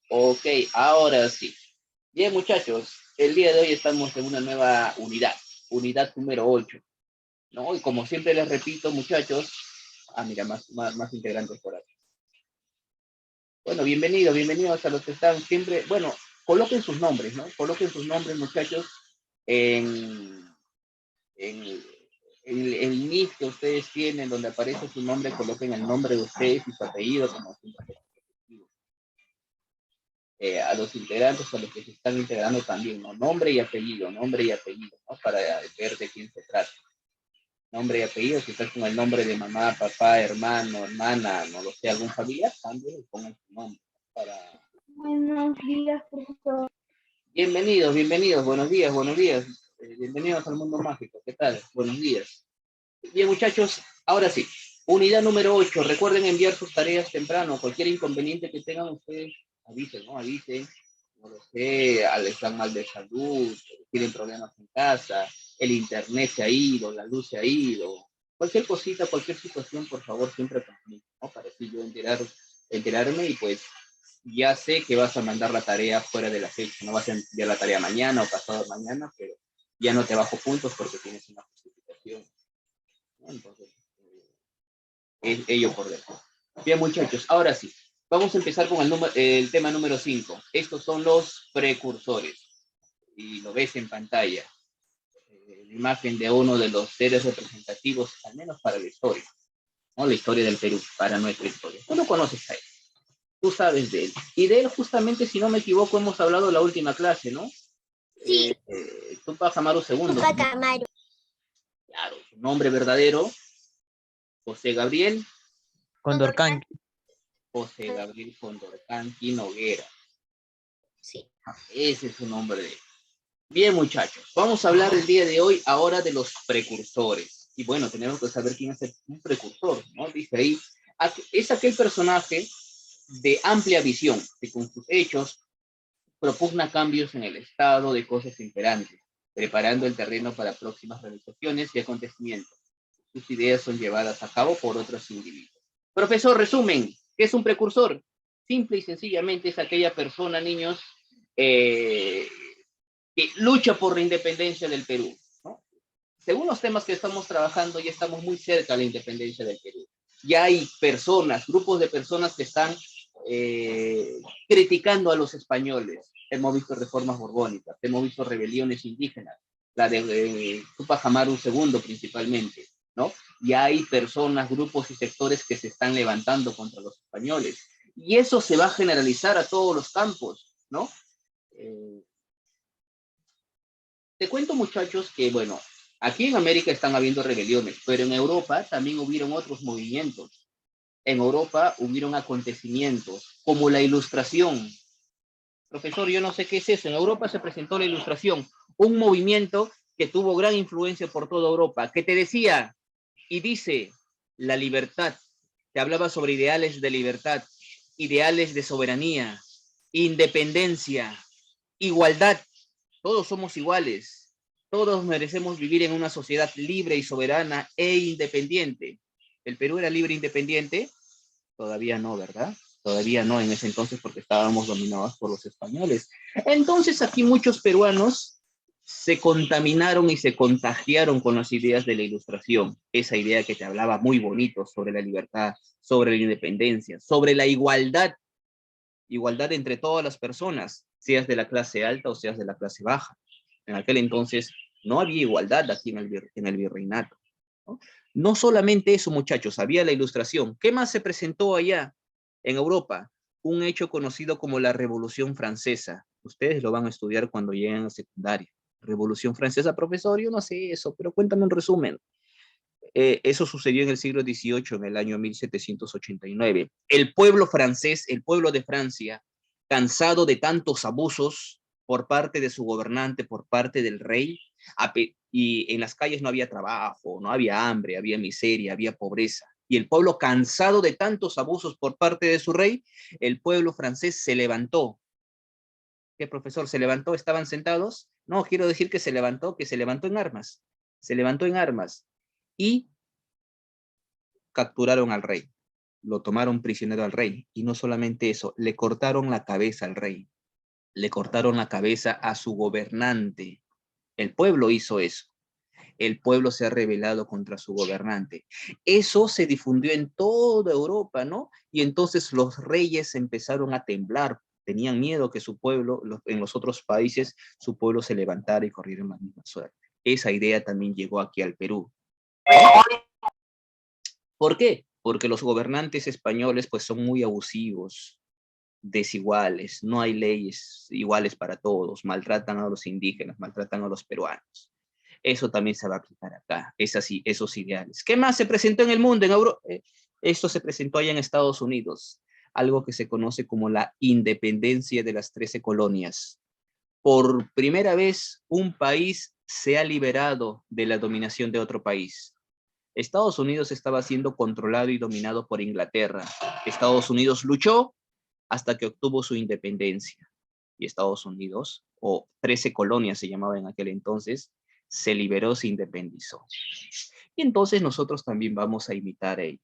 Ok, ahora sí. Bien, muchachos, el día de hoy estamos en una nueva unidad, unidad número 8, ¿no? Y como siempre les repito, muchachos, mira, más integrantes por aquí. Bueno, bienvenidos a los que están siempre, bueno, coloquen sus nombres, ¿no? Coloquen sus nombres, muchachos, en, en el nick que ustedes tienen, donde aparece su nombre, coloquen el nombre de ustedes y su apellido, como siempre. A los integrantes, a los que se están integrando también, ¿no? Nombre y apellido, ¿no? Para ver de quién se trata. Nombre y apellido, si estás con el nombre de mamá, papá, hermano, hermana, no lo sé, algún familiar, también pongan su nombre. Para... Buenos días, profesor. Bienvenidos, buenos días. Bienvenidos al mundo mágico, ¿qué tal? Buenos días. Bien, muchachos, ahora sí, unidad número 8, recuerden enviar sus tareas temprano, cualquier inconveniente que tengan ustedes, avisen, ¿no? Avisen, no lo sé, están mal de salud, tienen problemas en casa, el internet se ha ido, la luz se ha ido, cualquier cosita, cualquier situación, por favor, siempre conmigo, ¿no? Para así yo enterarme y pues ya sé que vas a mandar la tarea fuera de la fecha, no vas a enviar la tarea mañana o pasado mañana, pero ya no te bajo puntos porque tienes una justificación, ¿no? Entonces, es ello por dentro. Bien, muchachos, ahora sí, vamos a empezar con el tema número 5. Estos son los precursores. Y lo ves en pantalla. La imagen de uno de los seres representativos, al menos para la historia, ¿no? La historia del Perú, para nuestra historia. Tú lo conoces a él, tú sabes de él. Y de él, justamente, si no me equivoco, hemos hablado la última clase, ¿no? Sí. Tupac Amaru II. Tupac Amaru. Claro, su nombre verdadero, José Gabriel Condorcanqui. José Gabriel Condorcanqui Noguera. Sí. Ese es su nombre de él. Bien, muchachos, vamos a hablar el día de hoy ahora de los precursores. Y bueno, tenemos que saber quién es un precursor, ¿no? Dice ahí, es aquel personaje de amplia visión, que con sus hechos propugna cambios en el estado de cosas imperantes, preparando el terreno para próximas realizaciones y acontecimientos. Sus ideas son llevadas a cabo por otros individuos. Profesor, resumen, ¿qué es un precursor? Simple y sencillamente es aquella persona, niños, que lucha por la independencia del Perú, ¿no? Según los temas que estamos trabajando, ya estamos muy cerca de la independencia del Perú. Ya hay personas, grupos de personas que están criticando a los españoles. Hemos visto reformas borbónicas, hemos visto rebeliones indígenas, la de Tupac Amaru II principalmente, ¿no? Ya hay personas, grupos y sectores que se están levantando contra los españoles. Y eso se va a generalizar a todos los campos, ¿no? Te cuento, muchachos, que, bueno, aquí en América están habiendo rebeliones, pero en Europa también hubieron otros movimientos. En Europa hubieron acontecimientos como la Ilustración. Profesor, yo no sé qué es eso. En Europa se presentó la Ilustración, un movimiento que tuvo gran influencia por toda Europa, que te decía y dice la libertad. Te hablaba sobre ideales de libertad, ideales de soberanía, independencia, igualdad. Todos somos iguales. Todos merecemos vivir en una sociedad libre y soberana e independiente. ¿El Perú era libre e independiente? Todavía no, ¿verdad? Todavía no en ese entonces porque estábamos dominados por los españoles. Entonces aquí muchos peruanos se contaminaron y se contagiaron con las ideas de la Ilustración. Esa idea que te hablaba muy bonito sobre la libertad, sobre la independencia, sobre la igualdad. Igualdad entre todas las personas, seas de la clase alta o seas de la clase baja. En aquel entonces no había igualdad aquí en el virreinato, ¿no? No solamente eso, muchachos, había la Ilustración. ¿Qué más se presentó allá en Europa? Un hecho conocido como la Revolución Francesa. Ustedes lo van a estudiar cuando lleguen a secundaria. Revolución Francesa, profesor, yo no sé eso, pero cuéntame un resumen. Eso sucedió en el siglo XVIII, en el año 1789. El pueblo francés, el pueblo de Francia, cansado de tantos abusos por parte de su gobernante, por parte del rey, y en las calles no había trabajo, no había hambre, había miseria, había pobreza. Y el pueblo, cansado de tantos abusos por parte de su rey, el pueblo francés se levantó. ¿Qué, profesor? ¿Se levantó? ¿Estaban sentados? No, quiero decir que se levantó en armas. Se levantó en armas y capturaron al rey. lo tomaron prisionero al rey. Y no solamente eso, le cortaron la cabeza al rey. Le cortaron la cabeza a su gobernante. El pueblo hizo eso. El pueblo se ha rebelado contra su gobernante. Eso se difundió en toda Europa, ¿no? Y entonces los reyes empezaron a temblar. Tenían miedo que su pueblo, en los otros países, su pueblo se levantara y corriera la misma suerte. Esa idea también llegó aquí al Perú. ¿Por qué? Porque los gobernantes españoles pues son muy abusivos, desiguales, no hay leyes iguales para todos, maltratan a los indígenas, maltratan a los peruanos. Eso también se va a aplicar acá, esos ideales. ¿Qué más se presentó en el mundo? Esto se presentó allá en Estados Unidos, algo que se conoce como la independencia de las 13 colonias. Por primera vez, un país se ha liberado de la dominación de otro país. Estados Unidos estaba siendo controlado y dominado por Inglaterra. Estados Unidos luchó hasta que obtuvo su independencia. Y Estados Unidos, o 13 colonias se llamaba en aquel entonces, se liberó, se independizó. Y entonces nosotros también vamos a imitar ello.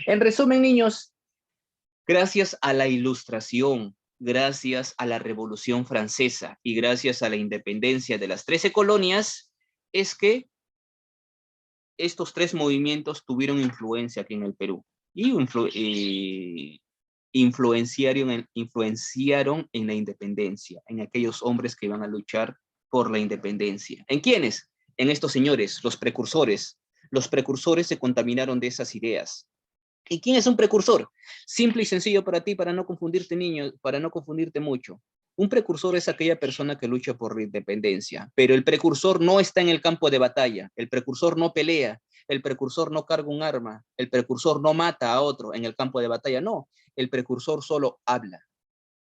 En resumen, niños, gracias a la Ilustración, gracias a la Revolución Francesa y gracias a la independencia de las 13 colonias, es que estos tres movimientos tuvieron influencia aquí en el Perú. Y influenciaron en la independencia, en aquellos hombres que iban a luchar por la independencia. ¿En quiénes? En estos señores, los precursores. Los precursores se contaminaron de esas ideas. ¿Y quién es un precursor? Simple y sencillo para ti, para no confundirte, niño, para no confundirte mucho. Un precursor es aquella persona que lucha por la independencia, pero el precursor no está en el campo de batalla, el precursor no pelea, el precursor no carga un arma, el precursor no mata a otro en el campo de batalla, no. El precursor solo habla,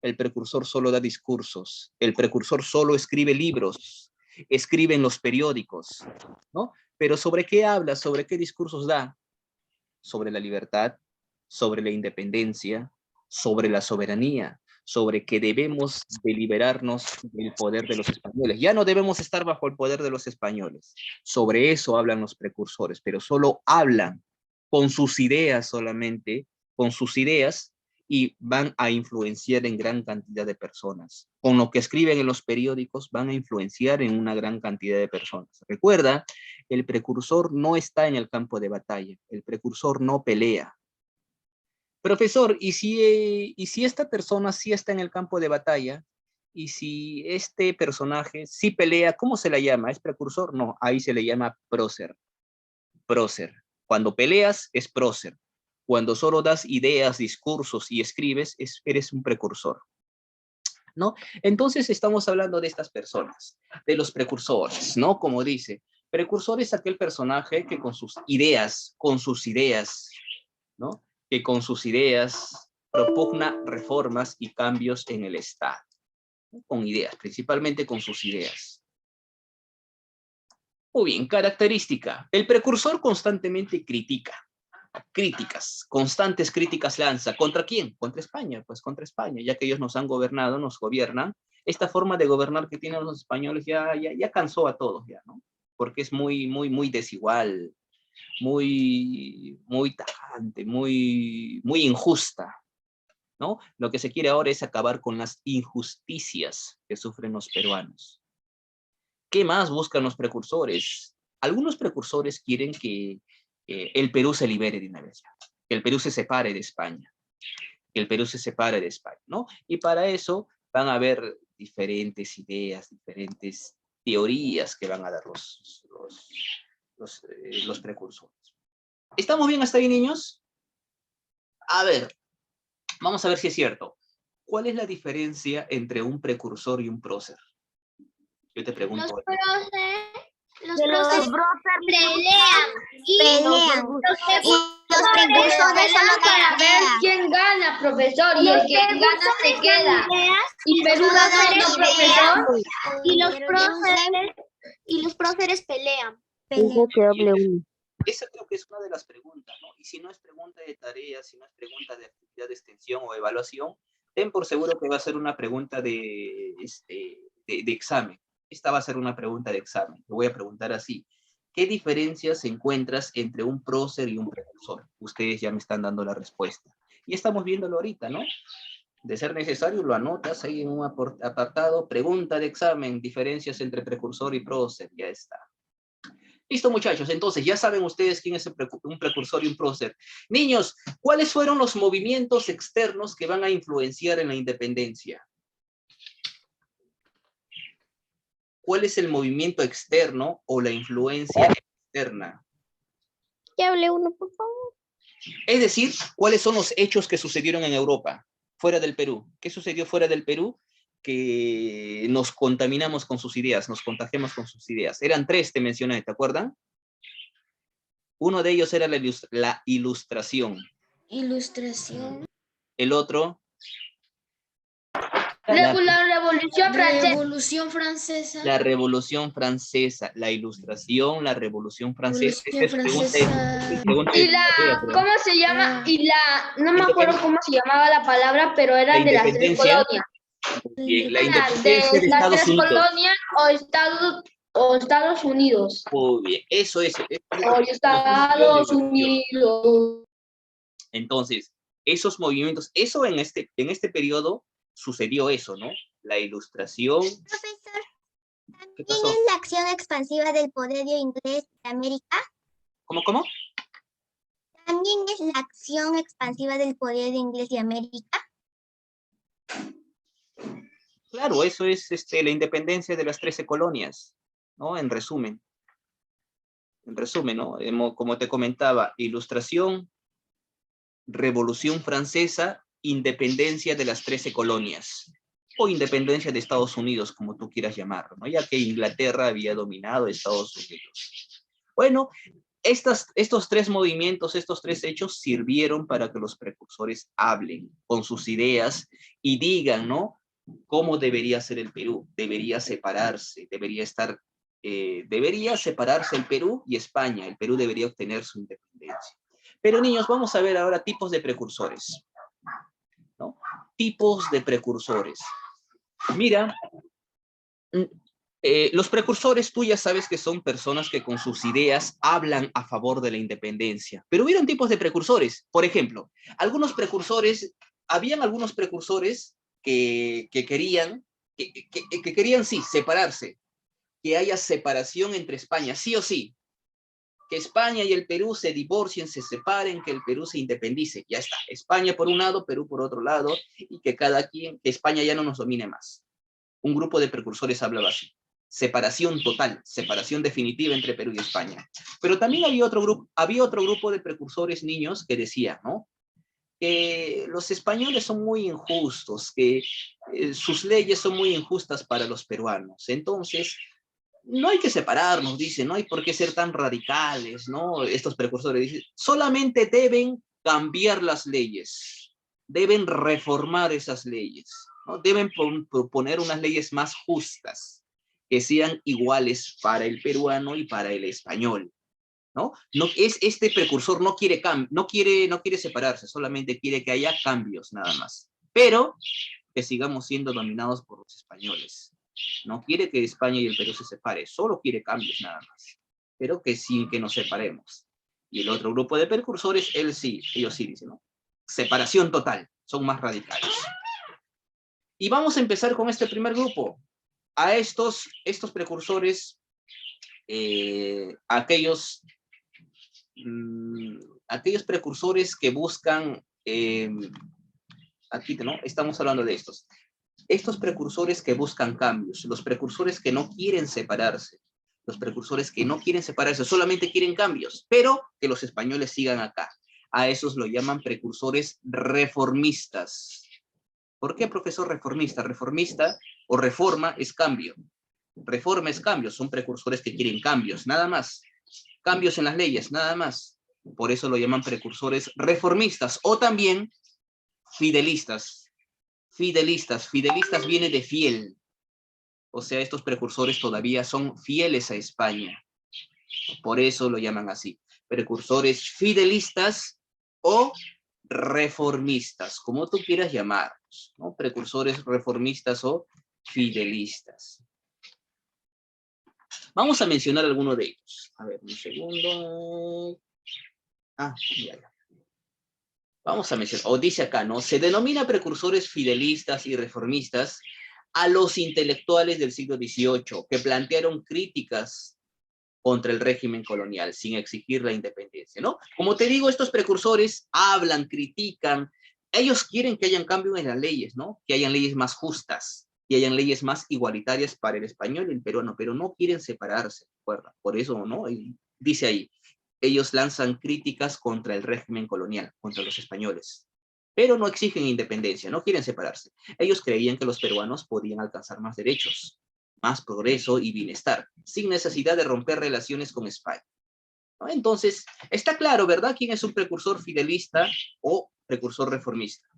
el precursor solo da discursos, el precursor solo escribe libros, escribe en los periódicos, ¿no? Pero ¿sobre qué habla? ¿Sobre qué discursos da? Sobre la libertad, sobre la independencia, sobre la soberanía, sobre que debemos de liberarnos del poder de los españoles. Ya no debemos estar bajo el poder de los españoles. Sobre eso hablan los precursores, pero solo hablan con sus ideas solamente, con sus ideas, y van a influenciar en gran cantidad de personas. Con lo que escriben en los periódicos van a influenciar en una gran cantidad de personas. Recuerda, el precursor no está en el campo de batalla, el precursor no pelea. Profesor, ¿y si esta persona sí está en el campo de batalla? ¿Y si este personaje sí pelea? ¿Cómo se le llama? ¿Es precursor? No, ahí se le llama prócer. Prócer. Cuando peleas es prócer. Cuando solo das ideas, discursos y escribes, eres un precursor, ¿no? Entonces estamos hablando de estas personas, de los precursores, ¿no? Como dice, precursor es aquel personaje que con sus ideas, ¿no? Que con sus ideas propugna reformas y cambios en el Estado, ¿no? Con ideas, principalmente con sus ideas. Muy bien, característica. El precursor constantemente critica. Críticas, constantes críticas lanza. ¿Contra quién? Contra España, pues contra España, ya que ellos nos han gobernado, nos gobiernan. Esta forma de gobernar que tienen los españoles ya cansó a todos, ya, ¿no? Porque es muy desigual, muy tajante, muy injusta, ¿no? Lo que se quiere ahora es acabar con las injusticias que sufren los peruanos. ¿Qué más buscan los precursores? Algunos precursores quieren que el Perú se libere de una vez, que el Perú se separe de España, que el Perú se separe de España, ¿no? Y para eso van a haber diferentes ideas, diferentes teorías que van a dar los precursores. ¿Estamos bien hasta ahí, niños? A ver, vamos a ver si es cierto. ¿Cuál es la diferencia entre un precursor y un prócer? Yo te pregunto. Los próceres pelean y los precursores solo para ver quién gana, profesor, y el que gana se queda. Y Perú gana, ¿no, profesor? Y los próceres pelean. Esa creo que es una de las preguntas, ¿no? Y si no es pregunta de tarea, si no es pregunta de actividad de extensión o evaluación, ten por seguro que va a ser una pregunta de examen. Esta va a ser una pregunta de examen. Te voy a preguntar así. ¿Qué diferencias encuentras entre un prócer y un precursor? Ustedes ya me están dando la respuesta. Y estamos viéndolo ahorita, ¿no? De ser necesario, lo anotas ahí en un apartado, pregunta de examen, diferencias entre precursor y prócer, ya está. Listo, muchachos, entonces ya saben ustedes quién es un precursor y un prócer. Niños, ¿cuáles fueron los movimientos externos que van a influenciar en la independencia? ¿Cuál es el movimiento externo o la influencia externa? Que hable uno, por favor. Es decir, ¿cuáles son los hechos que sucedieron en Europa, fuera del Perú? ¿Qué sucedió fuera del Perú? Que nos contaminamos con sus ideas, nos contagiamos con sus ideas. Eran tres, te mencioné, ¿te acuerdan? Uno de ellos era la ilustración. Ilustración. El otro... La Revolución Francesa. Revolución Francesa. La Revolución Francesa, la Ilustración, la Revolución Francesa. Y la, ¿cómo se llama? Y la, no me acuerdo cómo se llamaba la palabra, pero eran de las tres colonias. Bien, la De independencia de las Estados tres Unidos. colonias o Estados Unidos. Muy bien, eso es. O Estados Unidos. Entonces, esos movimientos, eso en este periodo sucedió eso, ¿no? La Ilustración. Profesor, ¿Qué ¿también pasó? es la acción expansiva del poderío inglés de América? ¿Cómo? ¿También es la acción expansiva del poderío inglés de América? Claro, eso es la independencia de las 13 colonias, ¿no? En resumen, ¿no? Como te comentaba, Ilustración, Revolución Francesa, independencia de las 13 colonias, o independencia de Estados Unidos, como tú quieras llamarlo, ¿no? Ya que Inglaterra había dominado a Estados Unidos. Bueno, estos tres movimientos, estos tres hechos sirvieron para que los precursores hablen con sus ideas y digan, ¿no? ¿Cómo debería ser el Perú? Debería separarse, debería separarse el Perú y España. El Perú debería obtener su independencia. Pero niños, vamos a ver ahora tipos de precursores, ¿no? Tipos de precursores. Mira, los precursores, tú ya sabes que son personas que con sus ideas hablan a favor de la independencia. Pero hubieron tipos de precursores. Por ejemplo, habían algunos precursores que querían, sí, separarse. Que haya separación entre España, sí o sí. Que España y el Perú se divorcien, se separen, que el Perú se independice. Ya está. España por un lado, Perú por otro lado, y que que España ya no nos domine más. Un grupo de precursores hablaba así. Separación total, separación definitiva entre Perú y España. Pero también había otro grupo de precursores niños que decía, ¿no? Que los españoles son muy injustos, que sus leyes son muy injustas para los peruanos. Entonces, no hay que separarnos, dicen, no hay por qué ser tan radicales, ¿no? Estos precursores dicen, solamente deben cambiar las leyes, deben reformar esas leyes, ¿no? Deben proponer unas leyes más justas, que sean iguales para el peruano y para el español, ¿no? Este precursor no quiere separarse, solamente quiere que haya cambios nada más, pero que sigamos siendo dominados por los españoles. No quiere que España y el Perú se separen, solo quiere cambios nada más, pero que sin que nos separemos. Y el otro grupo de precursores, ellos sí dicen, ¿no? Separación total, son más radicales. Y vamos a empezar con este primer grupo. A estos precursores, aquellos precursores que buscan, aquí, ¿no? Estamos hablando de estos precursores que buscan cambios, los precursores que no quieren separarse, solamente quieren cambios, pero que los españoles sigan acá. A esos lo llaman precursores reformistas. ¿Por qué, profesor, reformista? Reformista o reforma es cambio. Reforma es cambio, son precursores que quieren cambios, nada más. Cambios en las leyes, nada más. Por eso lo llaman precursores reformistas o también fidelistas. Fidelistas viene de fiel. O sea, estos precursores todavía son fieles a España. Por eso lo llaman así. Precursores fidelistas o reformistas, como tú quieras llamarlos, ¿no? Precursores reformistas o fidelistas. Vamos a mencionar alguno de ellos. A ver, un segundo. Ah, ya. Vamos a mencionar, o dice acá, ¿no? Se denomina precursores fidelistas y reformistas a los intelectuales del siglo XVIII que plantearon críticas contra el régimen colonial sin exigir la independencia, ¿no? Como te digo, estos precursores hablan, critican, ellos quieren que hayan cambios en las leyes, ¿no? Que hayan leyes más justas, que hayan leyes más igualitarias para el español y el peruano, pero no quieren separarse, ¿recuerda? Por eso, ¿no? Y dice ahí, ellos lanzan críticas contra el régimen colonial, contra los españoles, pero no exigen independencia, no quieren separarse. Ellos creían que los peruanos podían alcanzar más derechos, más progreso y bienestar, sin necesidad de romper relaciones con España, ¿no? Entonces, está claro, ¿verdad? ¿Quién es un precursor fidelista o precursor reformista?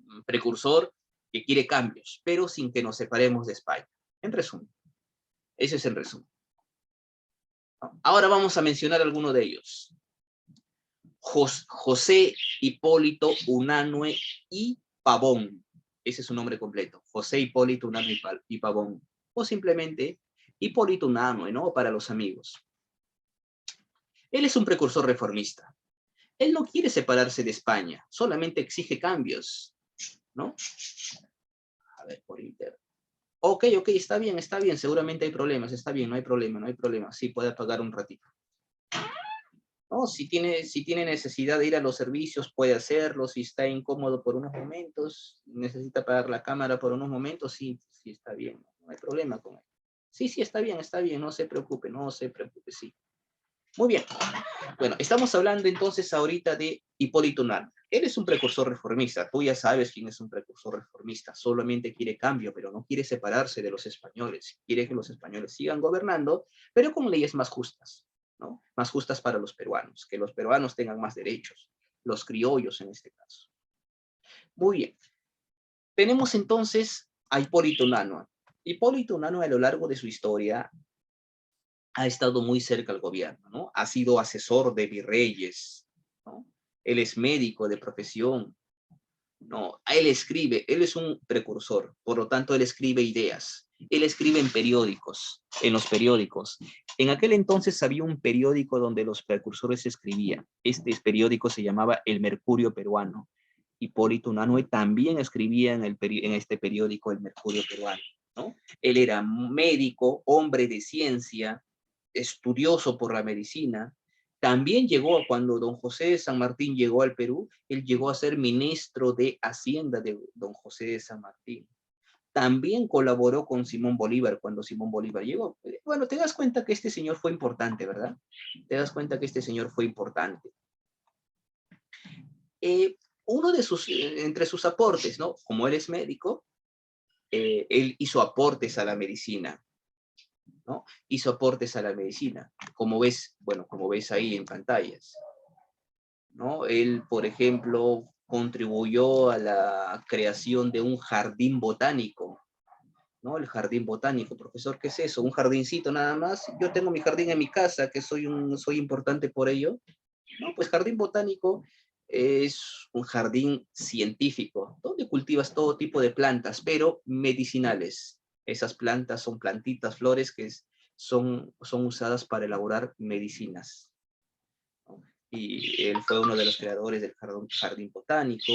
Un precursor que quiere cambios, pero sin que nos separemos de España. En resumen, ese es el resumen. Ahora vamos a mencionar alguno de ellos. José Hipólito Unanue y Pavón. Ese es su nombre completo. José Hipólito Unanue y Pavón. O simplemente Hipólito Unanue, ¿no? Para los amigos. Él es un precursor reformista. Él no quiere separarse de España, solamente exige cambios, ¿no? A ver, por internet. Ok, está bien, seguramente hay problemas, está bien, no hay problema, sí, puede apagar un ratito. No, si tiene necesidad de ir a los servicios, puede hacerlo, si está incómodo por unos momentos, necesita apagar la cámara por unos momentos, sí, está bien, no hay problema con él. Sí, está bien, no se preocupe, sí. Muy bien. Bueno, estamos hablando entonces ahorita de Hipólito Unanue. Él es un precursor reformista. Tú ya sabes quién es un precursor reformista. Solamente quiere cambio, pero no quiere separarse de los españoles. Quiere que los españoles sigan gobernando, pero con leyes más justas, ¿no? Más justas para los peruanos. Que los peruanos tengan más derechos. Los criollos en este caso. Muy bien. Tenemos entonces a Hipólito Unanue. Hipólito Unanue a lo largo de su historia ha estado muy cerca al gobierno, ¿no? Ha sido asesor de virreyes, ¿no? Él es médico de profesión, ¿no? Él escribe, él es un precursor, por lo tanto él escribe ideas, él escribe en los periódicos. En aquel entonces había un periódico donde los precursores escribían. Este periódico se llamaba El Mercurio Peruano. Hipólito Unanue también escribía en este periódico El Mercurio Peruano, ¿no? Él era médico, hombre de ciencia, estudioso por la medicina. También llegó, cuando don José de San Martín llegó al Perú, él llegó a ser ministro de Hacienda de don José de San Martín. También colaboró con Simón Bolívar cuando Simón Bolívar llegó. Bueno, te das cuenta que este señor fue importante, ¿verdad? Te das cuenta que este señor fue importante. Uno de entre sus aportes, ¿no? Como él es médico, él hizo aportes a la medicina, ¿no? Hizo aportes a la medicina, como ves ahí en pantallas, ¿no? Él, por ejemplo, contribuyó a la creación de un jardín botánico, ¿no? El jardín botánico, profesor, ¿qué es eso? Un jardincito nada más. Yo tengo mi jardín en mi casa, que soy importante por ello. No, pues jardín botánico es un jardín científico, donde cultivas todo tipo de plantas, pero medicinales. Esas plantas son plantitas, flores que son usadas para elaborar medicinas, ¿no? Y él fue uno de los creadores del jardín botánico.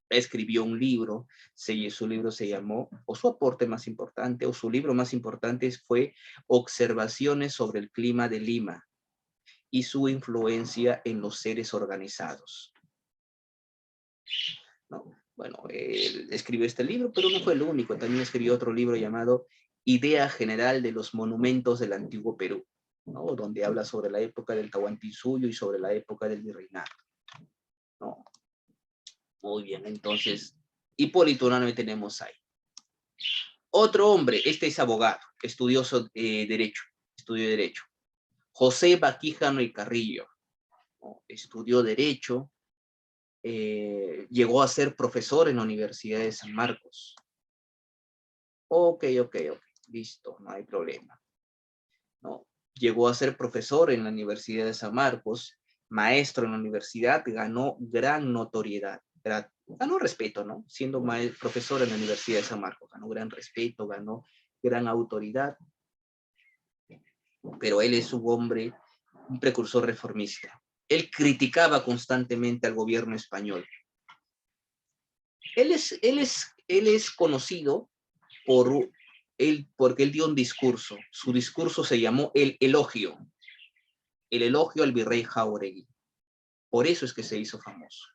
Escribió un libro, su libro se llamó, o su aporte más importante, o su libro más importante fue Observaciones sobre el clima de Lima y su influencia en los seres organizados, ¿no? Bueno, él escribió este libro, pero no fue el único. También escribió otro libro llamado Idea General de los Monumentos del Antiguo Perú, ¿no? Donde habla sobre la época del Tahuantinsuyo y sobre la época del Virreinato, ¿no? Muy bien, entonces, Hipólito Unanue tenemos ahí. Otro hombre, este es abogado, estudió Derecho. José Baquijano y Carrillo, ¿no? Estudió Derecho, llegó a ser profesor en la Universidad de San Marcos. Ok, listo, no hay problema, ¿no? Llegó a ser profesor en la Universidad de San Marcos, maestro en la universidad, ganó gran notoriedad, ganó respeto, ¿no? Siendo profesor en la Universidad de San Marcos, ganó gran respeto, ganó gran autoridad. pero él es un hombre, un precursor reformista. Él criticaba constantemente al gobierno español. Él es conocido porque él dio un discurso. Su discurso se llamó el elogio al virrey Jáuregui. Por eso es que se hizo famoso.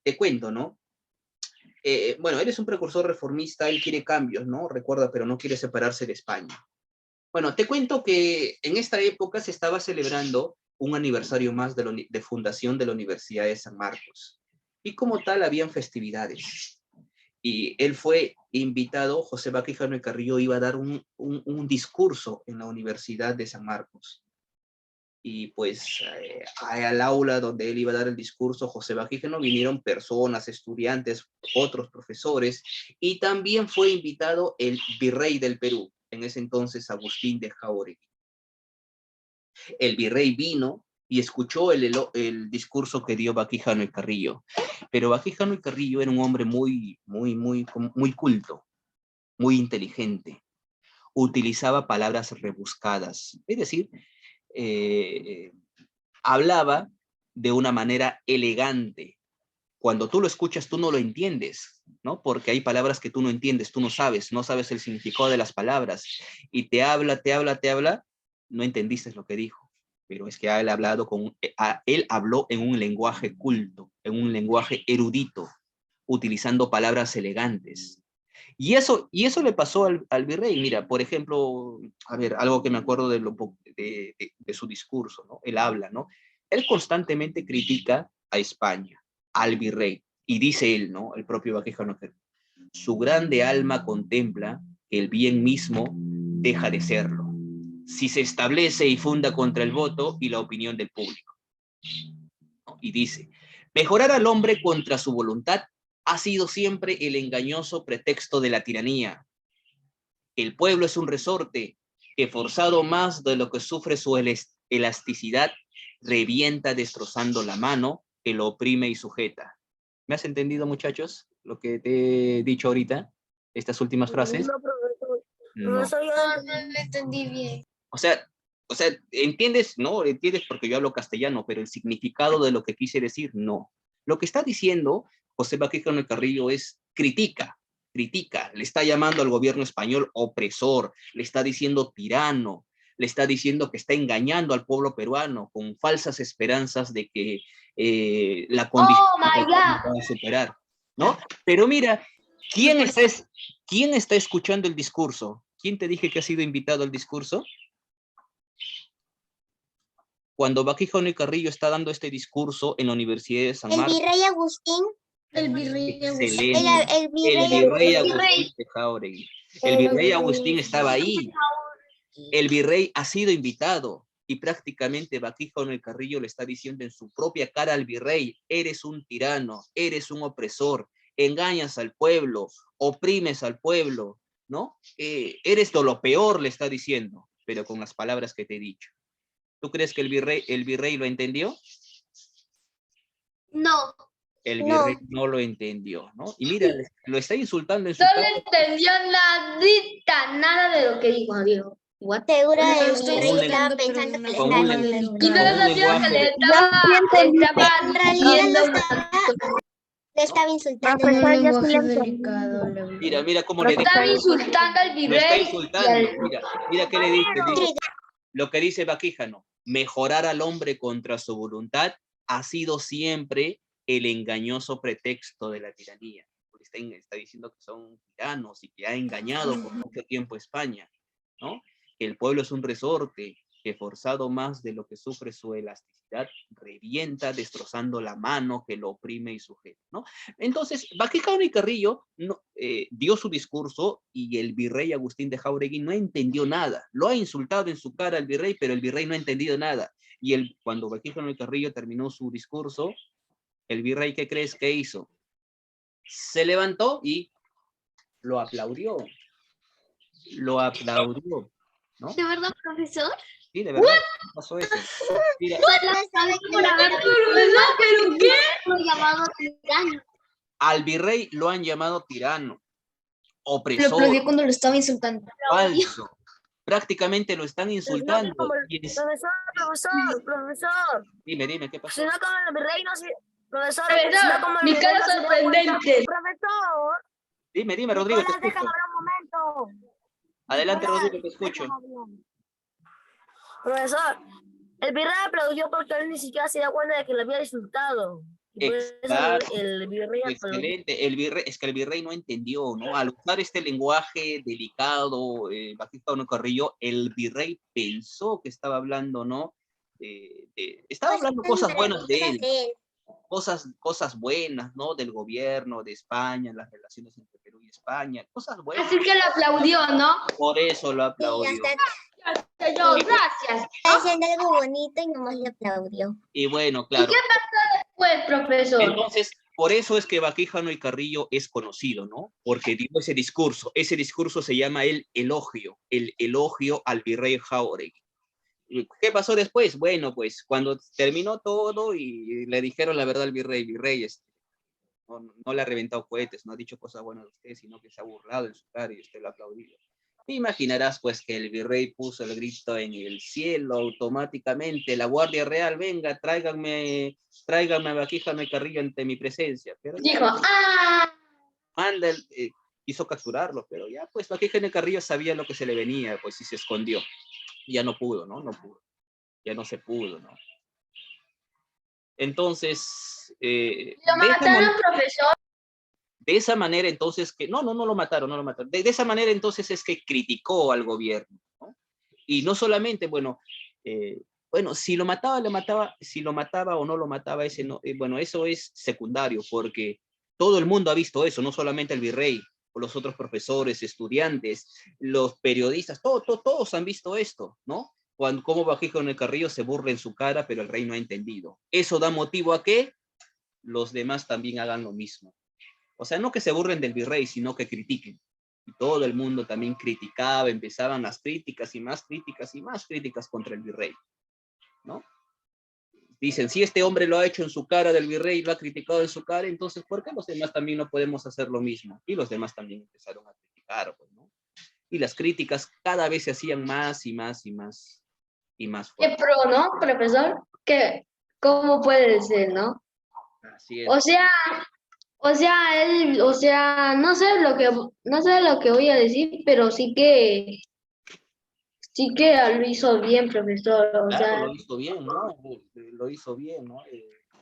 Te cuento, ¿no? Bueno, él es un precursor reformista, él quiere cambios, ¿no? Recuerda, pero no quiere separarse de España. Bueno, te cuento que en esta época se estaba celebrando un aniversario más de fundación de la Universidad de San Marcos. Y como tal, habían festividades. Y él fue invitado, José Vaquijano y Carrillo iba a dar un discurso en la Universidad de San Marcos. Y pues al aula donde él iba a dar el discurso, José Vaquijano, vinieron personas, estudiantes, otros profesores, y también fue invitado el virrey del Perú, en ese entonces Agustín de Jáuregui. El virrey vino y escuchó el discurso que dio Vaquijano y Carrillo, pero Vaquijano y Carrillo era un hombre muy culto, muy inteligente, utilizaba palabras rebuscadas, es decir, hablaba de una manera elegante. Cuando tú lo escuchas, tú no lo entiendes, ¿no? Porque hay palabras que tú no entiendes, tú no sabes el significado de las palabras, y te habla, no entendiste lo que dijo, pero es que él habló en un lenguaje culto, en un lenguaje erudito, utilizando palabras elegantes. Y eso le pasó al virrey. Mira, por ejemplo, a ver, algo que me acuerdo de su discurso, ¿no? Él habla, ¿no? Él constantemente critica a España, al virrey, y dice él, ¿no? El propio Vaquijano, su grande alma contempla que el bien mismo deja de serlo, si se establece y funda contra el voto y la opinión del público. ¿No? Y dice, mejorar al hombre contra su voluntad ha sido siempre el engañoso pretexto de la tiranía. El pueblo es un resorte que, forzado más de lo que sufre su elasticidad, revienta destrozando la mano que lo oprime y sujeta. ¿Me has entendido, muchachos, lo que te he dicho ahorita? Estas últimas frases. No, profesor. No. No lo entendí bien. O sea, ¿entiendes? No, entiendes porque yo hablo castellano, pero el significado de lo que quise decir, no. Lo que está diciendo José Vaquijano y Carrillo es critica, le está llamando al gobierno español opresor, le está diciendo tirano, le está diciendo que está engañando al pueblo peruano con falsas esperanzas de que la condición va a superar, ¿no? Pero mira, ¿quién está escuchando el discurso? ¿Quién te dije que ha sido invitado al discurso? Cuando Vaquijano y Carrillo está dando este discurso en la Universidad de San Marcos. El virrey Agustín. El virrey Agustín. El virrey Agustín de Jáuregui. El virrey Agustín estaba ahí. El virrey ha sido invitado y prácticamente Vaquijano y Carrillo le está diciendo en su propia cara al virrey, eres un tirano, eres un opresor, engañas al pueblo, oprimes al pueblo, ¿no? Eres lo peor, le está diciendo, pero con las palabras que te he dicho. ¿Tú crees que el virrey lo entendió? No. El virrey no lo entendió, ¿no? Y mira, lo está insultando en su cara. No le entendió nada de lo que dijo, amigo. Segura Bueno, el estoy virrey hablando, estaba pero pensando que le con estaba un insultando. Y no le sabía que le En realidad le estaba insultando. un lenguaje delicado. Mira cómo le dice. Estaba insultando al Lo está virrey. insultando. Mira qué le dice. Lo que dice Vaquijano, mejorar al hombre contra su voluntad ha sido siempre el engañoso pretexto de la tiranía. Porque está diciendo que son tiranos y que ha engañado por mucho tiempo España, ¿no? Que el pueblo es un resorte que, forzado más de lo que sufre su elasticidad, revienta destrozando la mano que lo oprime y sujeta, ¿no? Entonces, Vaquijano y Carrillo dio su discurso y el virrey Agustín de Jáuregui no entendió nada. Lo ha insultado en su cara al virrey, pero el virrey no ha entendido nada. Y cuando Vaquijano y Carrillo terminó su discurso, el virrey, ¿qué crees que hizo? Se levantó y lo aplaudió. Lo aplaudió, ¿no? ¿De verdad, profesor? Sí, de verdad, pasó eso. Mira, ¿Pero qué? Lo llamado tirano. al virrey lo han llamado tirano, Lo opresor, aplaudió cuando lo estaba insultando. falso. prácticamente lo están insultando. Profesor. Dime, ¿qué pasó? Si no como el virrey no se... Profesor, Profesor, si no como el mi virrey cara no se dio cuenta. sorprendente. Profesor, Dime, Rodrigo, te Nicolás, déjame escucho. hablar un momento. Adelante, Nicolás, Rodrigo, te escucho. déjame hablar. Profesor, el virrey aplaudió porque él ni siquiera se dio cuenta de que le había insultado. Y por eso Claro, el virrey aplaudió. excelente. El virrey, es que el virrey no entendió, ¿no? Al usar este lenguaje delicado, Batista no Carrillo, el virrey pensó que estaba hablando, ¿no? Estaba hablando cosas buenas de él, cosas buenas, ¿no? Del gobierno, de España, las relaciones entre Perú y España, cosas buenas. Así que lo aplaudió, ¿no? Por eso lo Y aplaudió. hasta Señor, gracias. está haciendo algo bonito y nomás le aplaudió. Y bueno, claro. Pues, profesor. Entonces, por eso es que Baquijano y Carrillo es conocido, ¿no? Porque dio ese discurso se llama el elogio al virrey Jáuregui. ¿Qué pasó después? Bueno, pues cuando terminó todo y le dijeron la verdad al virrey, no le ha reventado cohetes, no ha dicho cosas buenas de usted, sino que se ha burlado en su cara y usted lo ha aplaudido. Te imaginarás pues que el virrey puso el grito en el cielo automáticamente, la Guardia Real, venga, tráiganme a Baquijano y Carrillo ante mi presencia. Pero ya, Dijo, ¡ah! manda, quiso capturarlo, pero ya pues Baquijano y Carrillo sabía lo que se le venía, pues y se escondió. Ya no pudo, ¿no? No pudo. Ya no se pudo, ¿no? Entonces, Lo mataron, profesor. de esa manera entonces que, no lo mataron. De esa manera entonces es que criticó al gobierno, ¿no? Y no solamente, si lo mataba o no lo mataba, bueno, eso es secundario, porque todo el mundo ha visto eso, no solamente el virrey, o los otros profesores, estudiantes, los periodistas, todos han visto esto, ¿no? Cómo Baquijano y Carrillo se burla en su cara, pero el rey no ha entendido. Eso da motivo a que los demás también hagan lo mismo. O sea, no que se burlen del virrey, sino que critiquen. Y todo el mundo también criticaba, empezaban las críticas y más críticas y más críticas contra el virrey, ¿no? Dicen, si este hombre lo ha hecho en su cara del virrey, lo ha criticado en su cara, entonces, ¿por qué los demás también no podemos hacer lo mismo? Y los demás también empezaron a criticar, pues, ¿no? Y las críticas cada vez se hacían más y más y más y más Qué fuertes. pro, ¿no, profesor? ¿Cómo puede ser, no? Así es. No sé lo que voy a decir, pero sí que lo hizo bien, profesor. Claro, lo hizo bien, ¿no? Lo hizo bien, ¿no?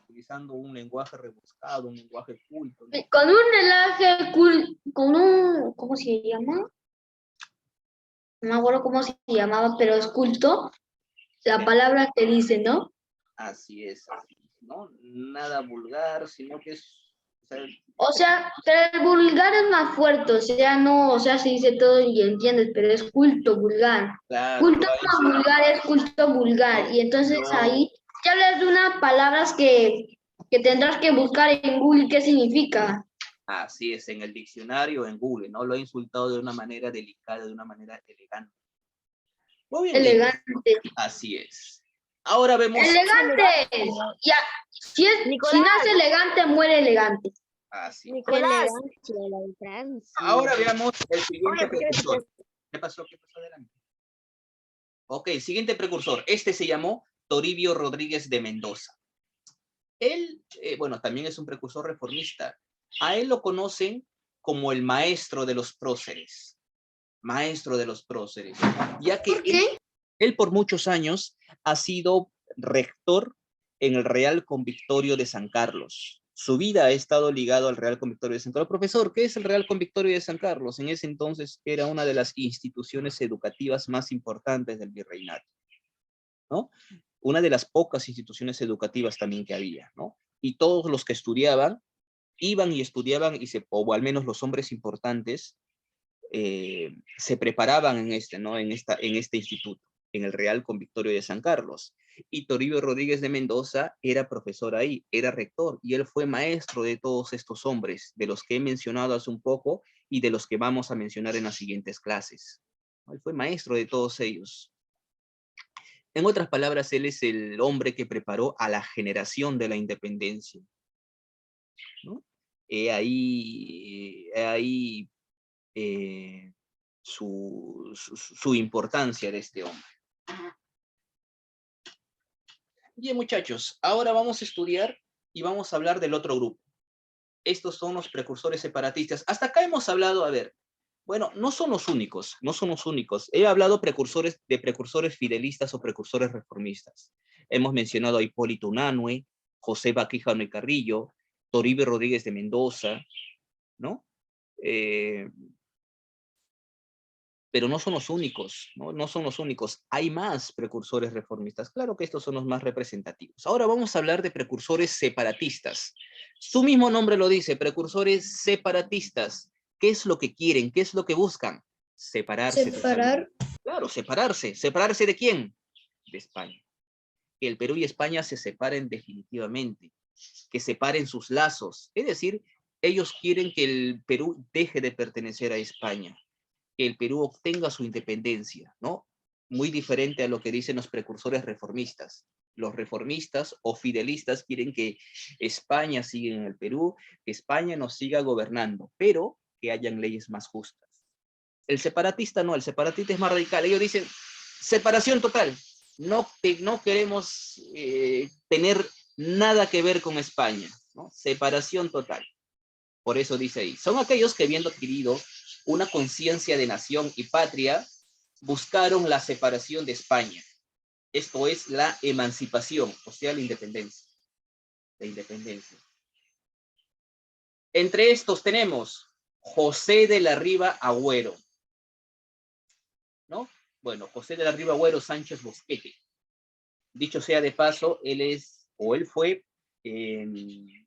Utilizando un lenguaje rebuscado, un lenguaje culto, ¿no? Con un relaje ¿cómo se llama? No me acuerdo cómo se llamaba, pero es culto, la palabra que dice, ¿no? Así es, ¿no? Nada vulgar, sino que es... Pero el vulgar es más fuerte, se dice todo y entiendes, pero es culto vulgar. Claro, Culto más vulgar es culto vulgar, y entonces ahí ya les doy unas palabras que tendrás que buscar en Google qué significa. Así es, en el diccionario, en Google, ¿no? Lo he insultado de una manera delicada, de una manera elegante. Muy bien. Elegante. Así es. Ahora vemos... ¡Elegante! Ya, si no es elegante, muere elegante. Así. Nicolás. Ahora veamos el siguiente precursor. ¿Qué pasó? Adelante. Ok, siguiente precursor. Este se llamó Toribio Rodríguez de Mendoza. Él, también es un precursor reformista. A él lo conocen como el maestro de los próceres. Maestro de los próceres. Ya que él por muchos años ha sido rector en el Real Convictorio de San Carlos. Su vida ha estado ligado al Real Convictorio de San Carlos. Profesor, ¿qué es el Real Convictorio de San Carlos? En ese entonces era una de las instituciones educativas más importantes del virreinato, ¿no? Una de las pocas instituciones educativas también que había, ¿no? Y todos los que estudiaban, iban y estudiaban, o al menos los hombres importantes, se preparaban en este instituto, en el Real Convictorio de San Carlos. Y Toribio Rodríguez de Mendoza era profesor ahí, era rector, y él fue maestro de todos estos hombres, de los que he mencionado hace un poco, y de los que vamos a mencionar en las siguientes clases. Él fue maestro de todos ellos. En otras palabras, él es el hombre que preparó a la generación de la independencia, ¿no? Ahí su importancia de este hombre. Bien, muchachos, ahora vamos a estudiar y vamos a hablar del otro grupo. Estos son los precursores separatistas. Hasta acá hemos hablado, a ver, bueno, no son los únicos, no son los únicos. He hablado de precursores fidelistas o precursores reformistas. Hemos mencionado a Hipólito Unanue, José Baquijano y Carrillo, Toribio Rodríguez de Mendoza, ¿no? Pero no son los únicos, ¿no? No son los únicos. Hay más precursores reformistas. Claro que estos son los más representativos. Ahora vamos a hablar de precursores separatistas. Su mismo nombre lo dice, precursores separatistas. ¿Qué es lo que quieren? ¿Qué es lo que buscan? Separarse. Separar. Claro, separarse. ¿Separarse de quién? De España. Que el Perú y España se separen definitivamente. Que separen sus lazos. Es decir, ellos quieren que el Perú deje de pertenecer a España. Que el Perú obtenga su independencia, ¿no? Muy diferente a lo que dicen los precursores reformistas. Los reformistas o fidelistas quieren que España siga en el Perú, que España nos siga gobernando, pero que hayan leyes más justas. El separatista no, el separatista es más radical. Ellos dicen, separación total. No queremos tener nada que ver con España, ¿no? Separación total. Por eso dice ahí, son aquellos que habiendo adquirido una conciencia de nación y patria, buscaron la separación de España. Esto es la emancipación, o sea, la independencia. La independencia. Entre estos tenemos José de la Riva Agüero, ¿no? Bueno, José de la Riva Agüero Sánchez Bosquete. Dicho sea de paso, él fue el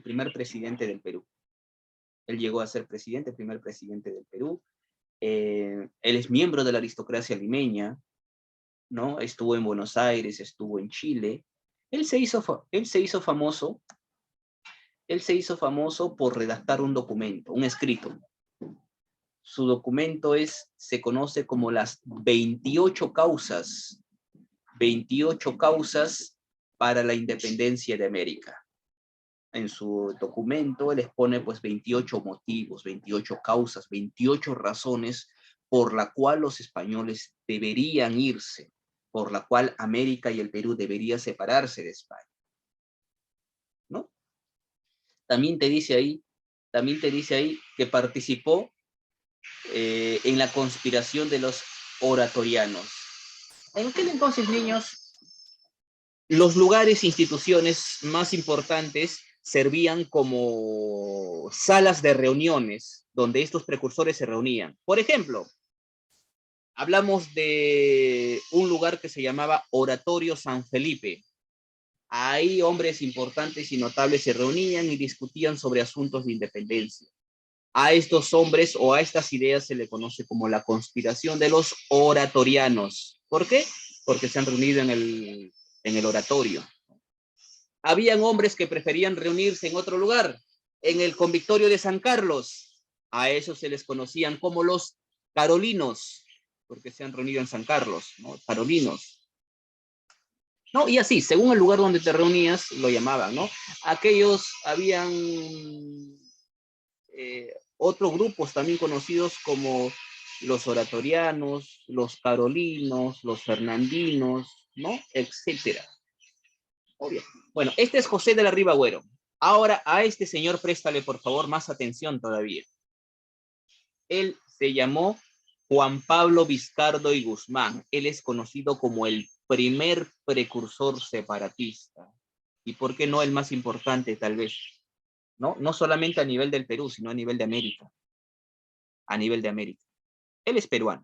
primer presidente del Perú. Él llegó a ser presidente, primer presidente del Perú. Él es miembro de la aristocracia limeña, ¿no? Estuvo en Buenos Aires, estuvo en Chile. Él se hizo famoso por redactar un documento, un escrito. Su documento se conoce como las 28 causas para la independencia de América. En su documento él expone pues 28 motivos, 28 causas, 28 razones por la cual los españoles deberían irse, por la cual América y el Perú deberían separarse de España, ¿no? También te dice ahí que participó en la conspiración de los oratorianos. En aquel entonces, niños, los lugares, instituciones más importantes servían como salas de reuniones donde estos precursores se reunían. Por ejemplo, hablamos de un lugar que se llamaba Oratorio San Felipe. Ahí hombres importantes y notables se reunían y discutían sobre asuntos de independencia. A estos hombres o a estas ideas se le conoce como la conspiración de los oratorianos. ¿Por qué? Porque se han reunido en el oratorio. Habían hombres que preferían reunirse en otro lugar, en el convictorio de San Carlos. A esos se les conocían como los carolinos, porque se han reunido en San Carlos, ¿no? Carolinos. ¿No? Y así, según el lugar donde te reunías, lo llamaban, ¿no? Habían otros grupos también conocidos como los oratorianos, los carolinos, los fernandinos, ¿no? Etcétera. Obvio. Bueno, este es José de la Riva Agüero. Ahora a este señor préstale por favor más atención todavía. Él se llamó Juan Pablo Vizcardo y Guzmán. Él es conocido como el primer precursor separatista. ¿Y por qué no el más importante tal vez? No solamente a nivel del Perú, sino a nivel de América. A nivel de América. Él es peruano.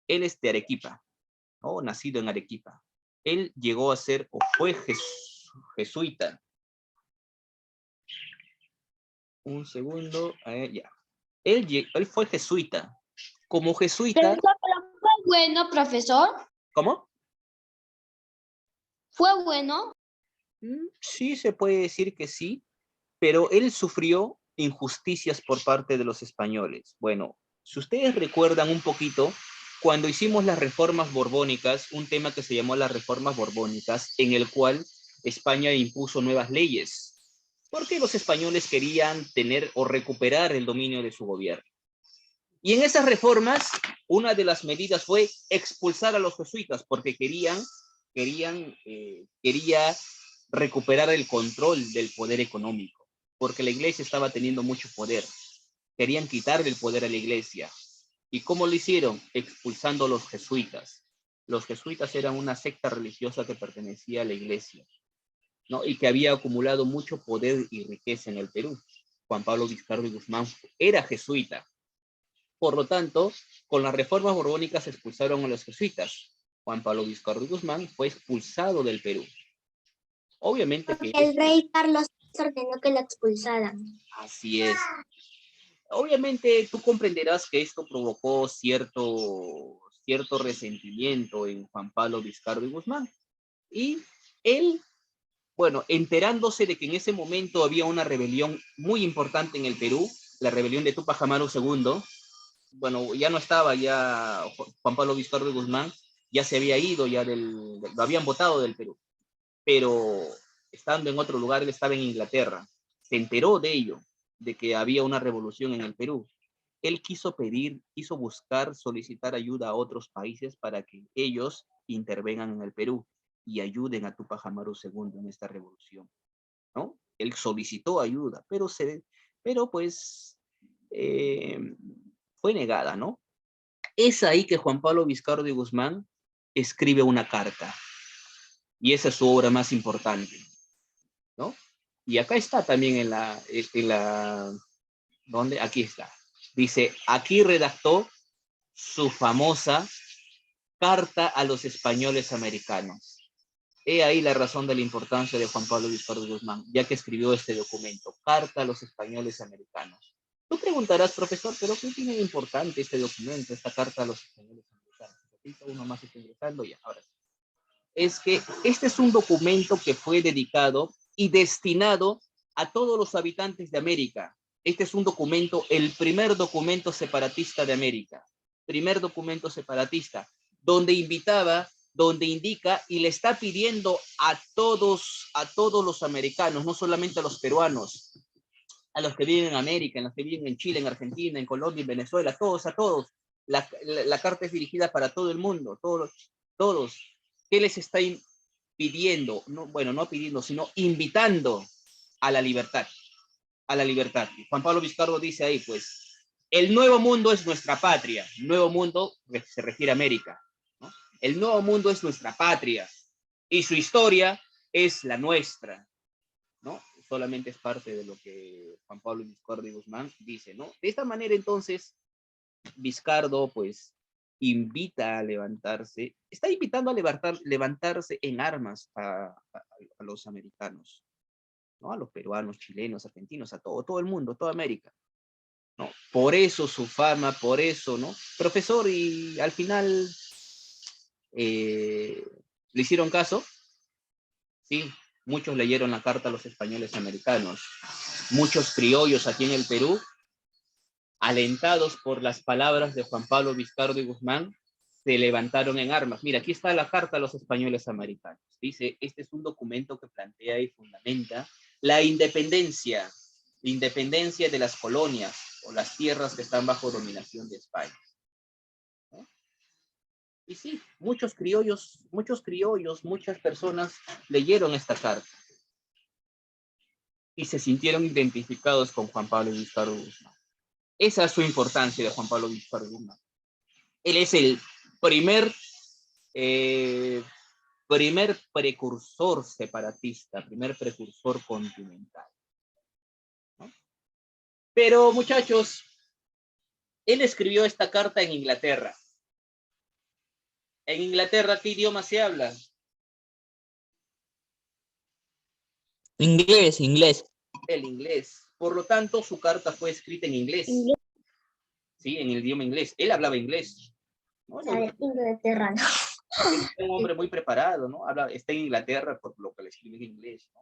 Él es de Arequipa, ¿no? Nacido en Arequipa. Él llegó a ser o fue jesuita. Un segundo, ya. Él fue jesuita. Como jesuita... Pero fue bueno, profesor. ¿Cómo? ¿Fue bueno? Sí, se puede decir que sí, pero él sufrió injusticias por parte de los españoles. Bueno, si ustedes recuerdan un poquito, cuando hicimos las reformas borbónicas, un tema que se llamó las reformas borbónicas, en el cual España impuso nuevas leyes, porque los españoles querían tener o recuperar el dominio de su gobierno. Y en esas reformas, una de las medidas fue expulsar a los jesuitas, porque quería recuperar el control del poder económico, porque la iglesia estaba teniendo mucho poder. Querían quitarle el poder a la iglesia. ¿Y cómo lo hicieron? Expulsando a los jesuitas. Los jesuitas eran una secta religiosa que pertenecía a la iglesia, ¿no? Y que había acumulado mucho poder y riqueza en el Perú. Juan Pablo Vizcarra y Guzmán era jesuita. Por lo tanto, con las reformas borbónicas expulsaron a los jesuitas. Juan Pablo Vizcarra y Guzmán fue expulsado del Perú. Obviamente que... El rey Carlos ordenó que lo expulsaran. Así es. Obviamente tú comprenderás que esto provocó cierto resentimiento en Juan Pablo Vizcarra y Guzmán. Y él, bueno, enterándose de que en ese momento había una rebelión muy importante en el Perú, la rebelión de Túpac Amaru II, bueno, ya no estaba, ya Juan Pablo Vizcarra y Guzmán ya se había ido, lo habían votado del Perú, pero estando en otro lugar, él estaba en Inglaterra, se enteró de ello, de que había una revolución en el Perú. Él quiso buscar, solicitar ayuda a otros países para que ellos intervengan en el Perú y ayuden a Túpac Amaru II en esta revolución, ¿no? Él solicitó ayuda, pero pues fue negada, ¿no? Es ahí que Juan Pablo Vizcarra de Guzmán escribe una carta, y esa es su obra más importante, ¿no? Y acá está también ¿dónde? Aquí está. Dice, aquí redactó su famosa Carta a los Españoles Americanos. He ahí la razón de la importancia de Juan Pablo Vizcarra de Guzmán, ya que escribió este documento, Carta a los Españoles Americanos. Tú preguntarás, profesor, ¿pero qué tiene de importante este documento, esta Carta a los Españoles Americanos? Uno más está ingresando ya, ahora sí. Es que este es un documento que fue dedicado y destinado a todos los habitantes de América. Este es un documento, el primer documento separatista de América, primer documento separatista, donde indica y le está pidiendo a todos los americanos, no solamente a los peruanos, a los que viven en América, a los que viven en Chile, en Argentina, en Colombia, en Venezuela, a todos. La carta es dirigida para todo el mundo, todos. ¿Qué les está pidiendo? No, bueno, no pidiendo, sino invitando a la libertad. A la libertad. Y Juan Pablo Vizcarra dice ahí, pues, el nuevo mundo es nuestra patria. Nuevo mundo se refiere a América, ¿no? El nuevo mundo es nuestra patria y su historia es la nuestra, ¿no? Solamente es parte de lo que Juan Pablo Vizcarra de Guzmán dice, ¿no? De esta manera, entonces, Vizcarra, pues, invita a levantarse, está invitando a levantarse en armas a los americanos, ¿no? A los peruanos, chilenos, argentinos, a todo el mundo, toda América, ¿no? Por eso su fama, por eso, ¿no? Profesor, y al final, ¿le hicieron caso? Sí, muchos leyeron la carta a los españoles americanos. Muchos criollos aquí en el Perú, alentados por las palabras de Juan Pablo Vizcarra de Guzmán, se levantaron en armas. Mira, aquí está la carta a los españoles americanos. Dice, este es un documento que plantea y fundamenta la independencia de las colonias o las tierras que están bajo dominación de España, ¿no? Y sí, muchos criollos, muchas personas leyeron esta carta y se sintieron identificados con Juan Pablo Vizcarra de Guzmán. Esa es su importancia de Juan Pablo Vizcarra de Guzmán. Él es el primer precursor separatista, primer precursor continental, ¿no? Pero, muchachos, él escribió esta carta en Inglaterra. En Inglaterra, ¿qué idioma se habla? Inglés. El inglés. Por lo tanto, su carta fue escrita en inglés. Sí, en el idioma inglés. Él hablaba inglés, ¿no? Inglaterra, ¿no? Es un hombre muy preparado, ¿no? Está en Inglaterra, por lo que le escribe en inglés, ¿no?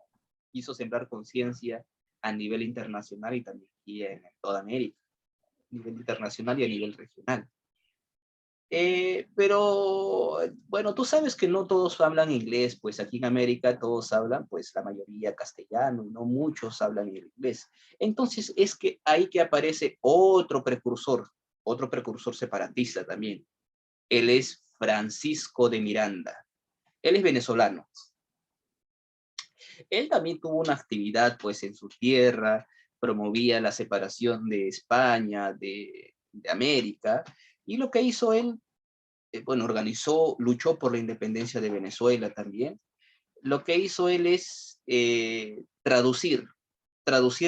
Quiso sembrar conciencia a nivel internacional y también aquí en toda América, a nivel internacional y a nivel regional. Pero, bueno, tú sabes que no todos hablan inglés, pues aquí en América todos hablan, pues la mayoría castellano, no muchos hablan inglés. Entonces es que ahí que aparece otro precursor, otro precursor separatista también. Él es Francisco de Miranda. Él es venezolano. Él también tuvo una actividad pues en su tierra, promovía la separación de España, de América, y lo que hizo él, bueno, luchó por la independencia de Venezuela también. Lo que hizo él es traducir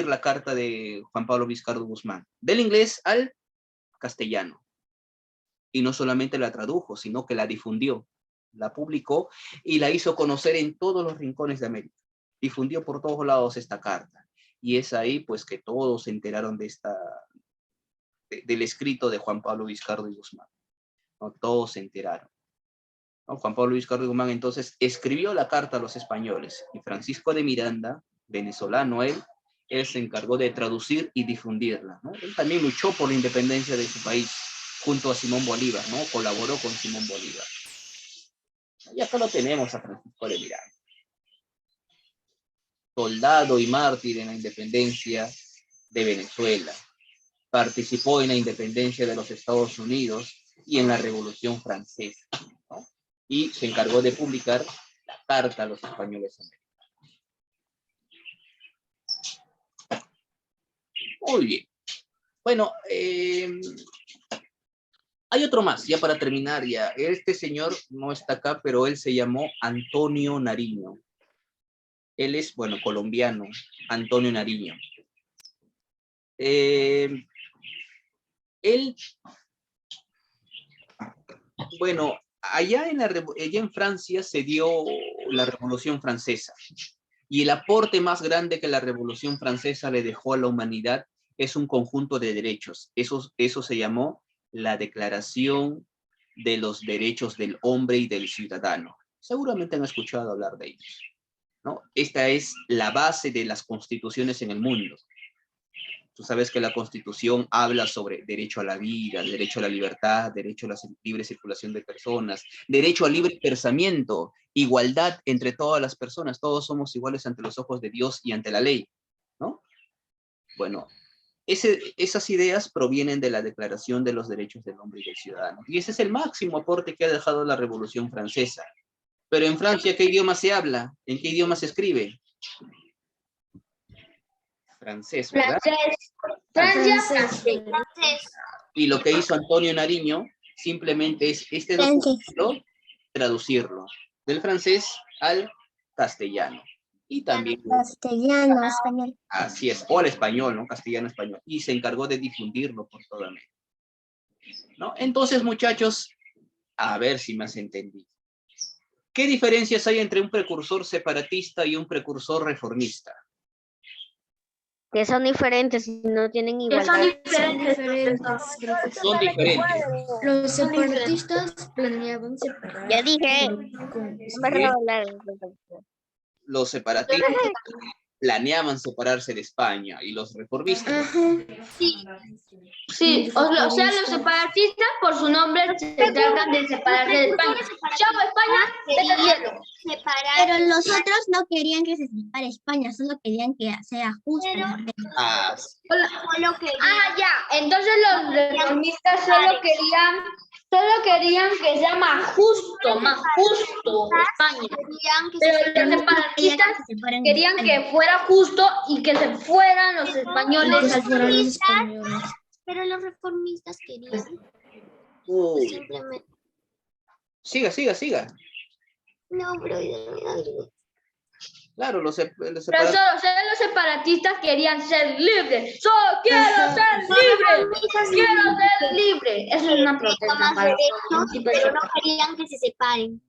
la carta de Juan Pablo Vizcarra Guzmán, del inglés al castellano. Y no solamente la tradujo, sino que la difundió, la publicó y la hizo conocer en todos los rincones de América. Difundió por todos lados esta carta. Y es ahí pues que todos se enteraron de del escrito de Juan Pablo Vizcarra Guzmán, ¿no? Todos se enteraron, ¿no? Juan Pablo Vizcarra Guzmán entonces escribió la carta a los españoles y Francisco de Miranda, venezolano él se encargó de traducir y difundirla, ¿no? Él también luchó por la independencia de su país junto a Simón Bolívar, ¿no? Colaboró con Simón Bolívar. Y acá lo tenemos a Francisco de Miranda. Soldado y mártir en la independencia de Venezuela. Participó en la independencia de los Estados Unidos y en la Revolución Francesa, ¿no? Y se encargó de publicar la carta a los españoles americanos. Muy bien. Bueno, hay otro más, ya para terminar ya. Este señor no está acá, pero él se llamó Antonio Nariño. Él es, bueno, colombiano, Antonio Nariño. Él, bueno, allá en Francia se dio la Revolución Francesa. Y el aporte más grande que la Revolución Francesa le dejó a la humanidad es un conjunto de derechos. Eso se llamó la Declaración de los Derechos del Hombre y del Ciudadano. Seguramente han escuchado hablar de ellos, ¿no? Esta es la base de las constituciones en el mundo. Tú sabes que la Constitución habla sobre derecho a la vida, derecho a la libertad, derecho a la libre circulación de personas, derecho al libre pensamiento, igualdad entre todas las personas, todos somos iguales ante los ojos de Dios y ante la ley, ¿no? Bueno, esas ideas provienen de la Declaración de los Derechos del Hombre y del Ciudadano. Y ese es el máximo aporte que ha dejado la Revolución Francesa. Pero en Francia, ¿qué idioma se habla? ¿En qué idioma se escribe? Francés, ¿verdad? Francés. Y lo que hizo Antonio Nariño simplemente es este documento, traducirlo del francés al castellano. Y también Castellano, español. así es, o al español, ¿no? Castellano, español. Y se encargó de difundirlo por toda América, ¿no? Entonces, muchachos, a ver si me has entendido. ¿Qué diferencias hay entre un precursor separatista y un precursor reformista? Que son diferentes y no tienen Que igualdad. son Son diferentes. diferentes, profesor. Son diferentes. Los separatistas planeaban separar. Ya dije. con- No me hablar. Los separatistas planeaban separarse de España y los reformistas. Ajá. Sí, o sea, los separatistas por su nombre se tratan de separarse de España. Chao, España, vete al cielo. Pero los otros no querían que se separe España, solo querían que se ajuste. Ah, Ya, entonces los reformistas solo querían que sea más justo España. Pero los separatistas querían que fuera justo y que se fueran los españoles Que al fueran los cielo. españoles. Pero los reformistas querían uy. simplemente. Siga. No, pero algo. Claro, los Pero separatistas. solo, los separatistas querían ser libres. ¡Solo quiero ser libre! ¡Quiero ser libre! Eso es una protesta para Pero no querían que se separen.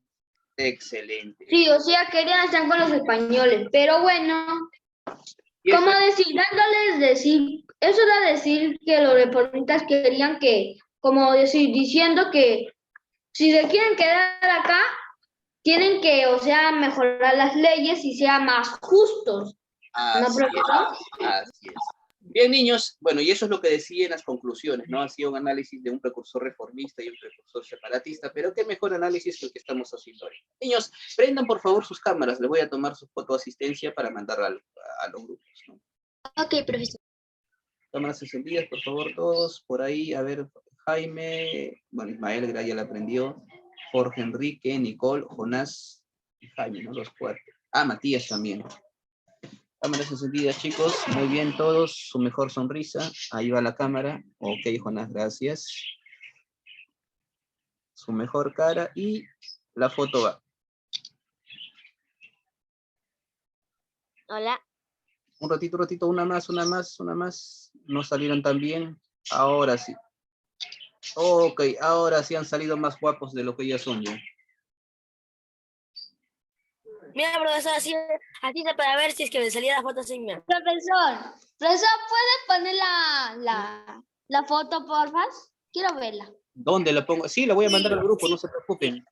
Excelente. Sí, o sea, querían estar con los españoles. Pero bueno, Y eso- como eso era decir que los reformistas querían diciendo que si se quieren quedar acá, tienen que, o sea, mejorar las leyes y sean más justos. ¿No, Así profesor? Así es. Bien, niños, bueno, y eso es lo que decía en las conclusiones, ¿no? Ha sido un análisis de un precursor reformista y un precursor separatista, pero qué mejor análisis que el que estamos haciendo hoy. Niños, prendan por favor sus cámaras, les voy a tomar su fotoasistencia para mandar a los grupos, ¿no? Ok, profesor. Cámaras encendidas, por favor, todos. Por ahí, a ver, Jaime, bueno, Ismael, ya la aprendió. Jorge Enrique, Nicole, Jonás y Jaime, ¿no? Los 4. Ah, Matías también. Cámaras encendidas, chicos. Muy bien, todos. Su mejor sonrisa. Ahí va la cámara. Ok, Jonás, gracias. Su mejor cara y la foto va. Hola. Un ratito, una más. No salieron tan bien. Ahora sí. Ok, ahora sí han salido más guapos de lo que ya son ya. Mira, profesor, así se para ver si es que me salía la foto sin mí. Profesor, ¿puede poner la foto, porfa? Quiero verla. ¿Dónde la pongo? Sí, la voy a mandar al grupo, no se preocupen.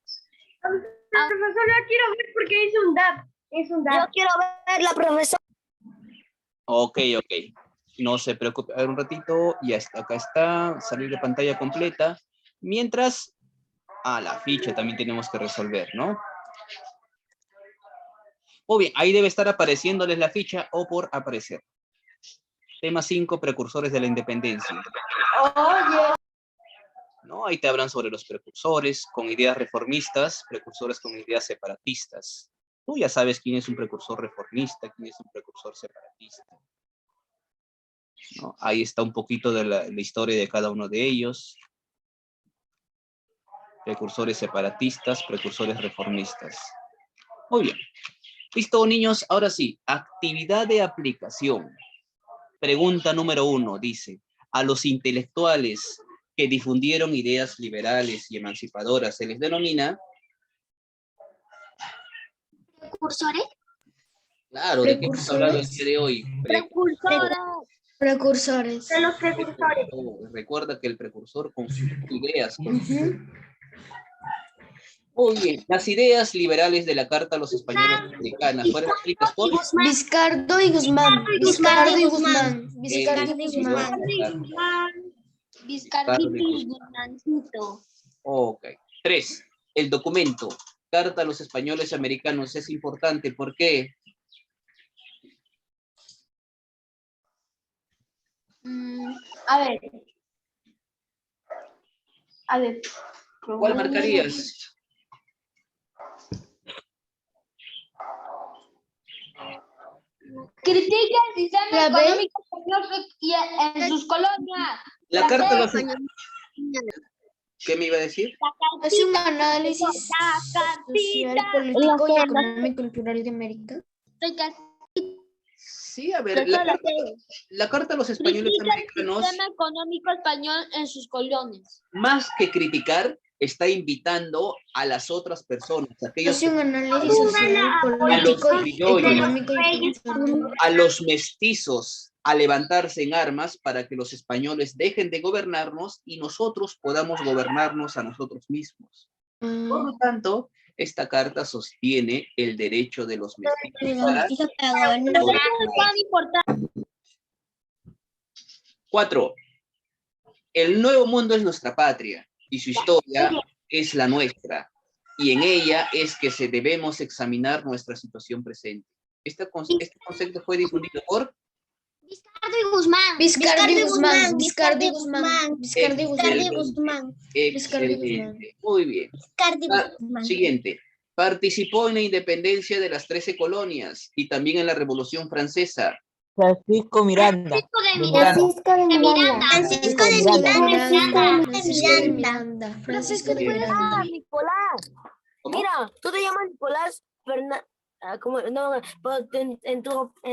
Profesor, la quiero ver porque es un DAP. Yo quiero ver la profesora. Ok. No se preocupe. A ver un ratito. Ya está, acá está. Salir de pantalla completa. Mientras, la ficha también tenemos que resolver, ¿no? O bien, ahí debe estar apareciéndoles la ficha o por aparecer. Tema 5, precursores de la independencia. Oye. ¿No? Ahí te hablan sobre los precursores con ideas reformistas, precursores con ideas separatistas. Tú ya sabes quién es un precursor reformista, quién es un precursor separatista. ¿No? Ahí está un poquito de la historia de cada uno de ellos. Precursores separatistas, precursores reformistas. Muy bien. Listo, niños. Ahora sí, actividad de aplicación. Pregunta número 1, dice, a los intelectuales que difundieron ideas liberales y emancipadoras se les denomina... ¿Precursores? Claro, ¿de qué hemos hablado el día de hoy? Precursores. De los precursores. Recuerda que el precursor con sus ideas. Muy bien, las ideas liberales de la Carta a los Españoles Americanas fueron escritas por... Vizcardo y Guzmán. Vizcardo y Guzmán. Vizcarditos. Ok. 3. El documento Carta a los Españoles Americanos es importante. ¿Por qué? A ver. ¿Cuál marcarías? Critica el sistema económico en sus colonias. La Carta a los... ¿Qué me iba a decir? Hace un análisis social, político y económico cultural de América. Sí, a ver, la Carta a los Españoles Americanos, el sistema económico español en sus colonias. más que criticar, está invitando a las otras personas, aquellos, Hace un análisis social, político y económico y cultural. a los mestizos, a levantarse en armas para que los españoles dejen de gobernarnos y nosotros podamos gobernarnos a nosotros mismos. Por lo tanto, esta carta sostiene el derecho de los mestizos para gobernar. 4. El Nuevo Mundo es nuestra patria y su historia es la nuestra. Y en ella es que debemos examinar nuestra situación presente. Este concepto fue difundido por... Vizcardo y Guzmán. Excelente. Muy bien. Siguiente. Participó en la independencia de las 13 colonias y también en la Revolución Francesa. Francisco Miranda. Francisco de Miranda. Nicolás. ¿Cómo? Mira, tú te llamas Nicolás Fernández. En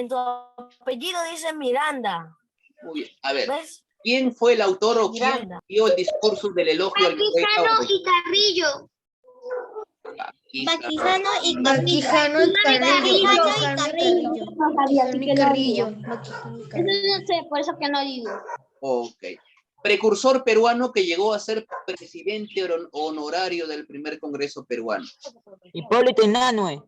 tu apellido dice Miranda. Muy bien. A ver, ¿Ves? ¿quién fue el autor o quién Miranda. dio el discurso del elogio al rey Augusto? y Carrillo. Baquijano y Carrillo. No sé, por eso que no digo. Ok. Precursor peruano que llegó a ser presidente honorario del primer Congreso peruano. Hipólito Unanue.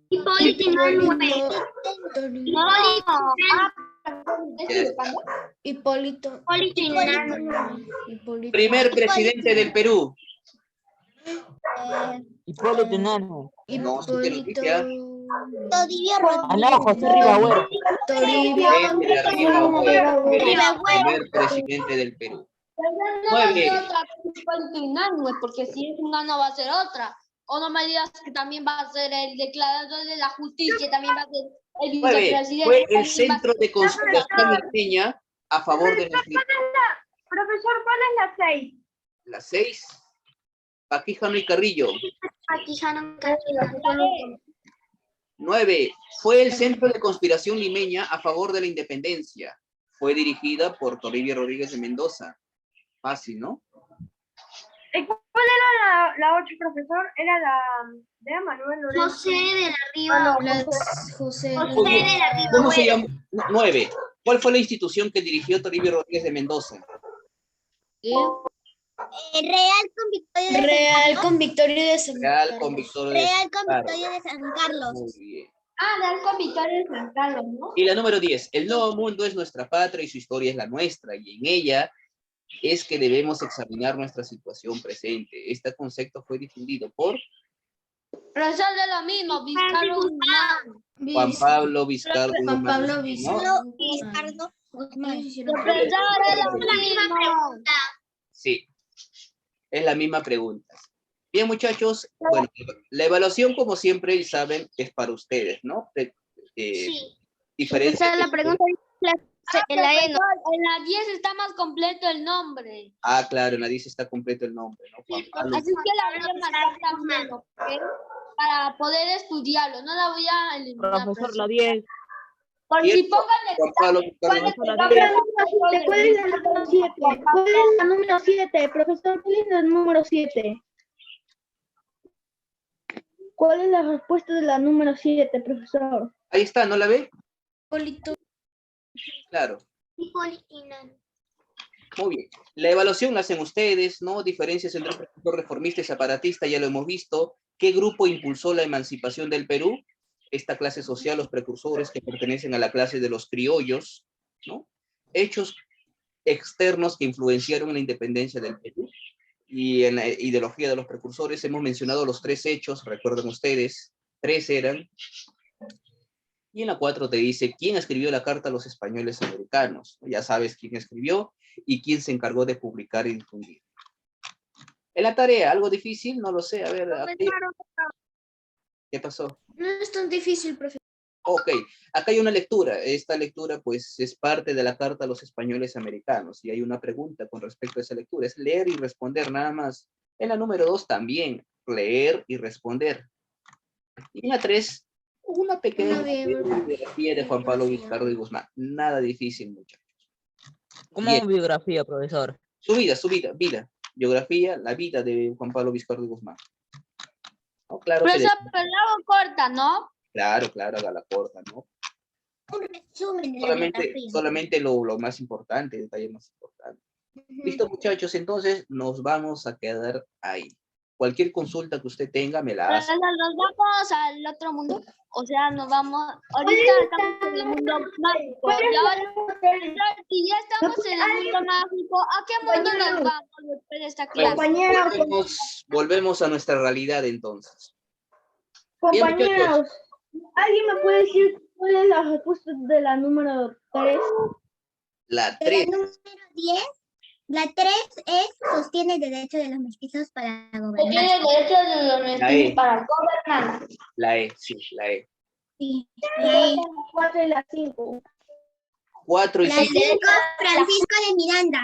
Hipólito. Primer presidente del Perú. Hipólito Unanue. No, eso tiene noticia. Toribio Ah, no, José Ribagüero. Toribio. Primer presidente del Perú. No va a ser 9. otra Hipólito Unanue, porque si es una no va a ser otra. O no me digas que también va a ser el declarador de la justicia, también va a ser el 9. vicepresidente. Fue el también va a centro ser- de conspiración limeña a favor de nuestra... Profesor, ¿cuál es la 6? La 6. Paquijano y Carrillo. Aquí ya no 9. Fue el centro de conspiración limeña a favor de la independencia. Fue dirigida por Toribio Rodríguez de Mendoza. Fácil, ¿no? ¿Cuál era la 8, profesor? Era la de Manuel Lorenzo. José de la Riva. José. Muy bien. ¿Cómo se llama? 9. ¿Cuál fue la institución que dirigió Toribio Rodríguez de Mendoza? Real con Victoria de Real con Victoria de San Real Carlos. con Victoria de Real con Claro. Victoria de San Carlos. Muy bien. Real con Victoria de San Carlos, ¿no? Y la número 10. El nuevo mundo es nuestra patria y su historia es la nuestra. Y en ella es que debemos examinar nuestra situación presente. Este concepto fue difundido por Profesor de lo mismo, Vizcarro Guzmán. Juan Pablo Vizcardo. Juan Pablo ¿no? Vizcarro. Vizcardo Guzmán. Profesor de lo mismo. Sí, es la misma pregunta. Bien, muchachos, bueno, la evaluación, como siempre, y saben, es para ustedes, ¿no? Diferencia. La pregunta En la 10 está más completo el nombre. Ah, claro, en la 10 está completo el nombre, ¿no? Juan Pablo. Así que la voy a marcar también, ¿ok? Para poder estudiarlo. No la voy a eliminar. Profesor, la 10. Por si ¿Cierto? pongan Juan Pablo Vizcardo. ¿Cuál es la número 7? ¿Cuál es la número 7? Profesor, ¿cuál es la número 7? ¿Cuál es la respuesta de la número 7, profesor? Ahí está, ¿no la ve? Claro. Muy bien. La evaluación la hacen ustedes, ¿no? Diferencias entre el profesor reformista y separatista, ya lo hemos visto. ¿Qué grupo impulsó la emancipación del Perú? Esta clase social, los precursores que pertenecen a la clase de los criollos, ¿no? Hechos externos que influenciaron en la independencia del Perú. Y en la ideología de los precursores hemos mencionado los 3 hechos, recuerden ustedes, 3 eran. Y en la 4 te dice quién escribió la carta a los españoles americanos. Ya sabes quién escribió y quién se encargó de publicar y difundir. En la tarea, algo difícil, no lo sé. A ver, ¿qué pasó? No es tan difícil, profesor. Ok, acá hay una lectura. Esta lectura, pues, es parte de la carta a los españoles americanos. Y hay una pregunta con respecto a esa lectura. Es leer y responder nada más. En la número 2 también, leer y responder. Y en la 3, una pequeña biografía de Juan Pablo Vizcardo y Guzmán. Nada difícil, muchachos. ¿Cómo Bien. biografía, profesor? Su vida. Biografía, la vida de Juan Pablo Vizcardo y Guzmán. No, claro que Profesor, pero la hago corta, ¿no? Claro, haga la corta, ¿no? Un resumen de la biografía. Solamente lo más importante, el detalle más importante. Listo, muchachos, entonces nos vamos a quedar ahí. Cualquier consulta que usted tenga, me la hace. Profesor, ¿nos vamos al otro mundo? O sea, nos vamos... Ahorita estamos en el mundo mágico. Y ahora, si ya estamos en el mundo mágico, ¿a qué mundo nos vamos después de esta clase? Compañeros, Volvemos a nuestra realidad entonces. compañeros, ¿alguien me puede decir cuál es la respuesta de la número 3? La De la 3. número 10, la 3 es sostiene el derecho de los mestizos para Que gobernar. tiene derecho de los La E. mestizos para gobernar. La E, sí, la E. Sí. La 4 y la 5. 4 y La 5. 5, Francisco de Miranda.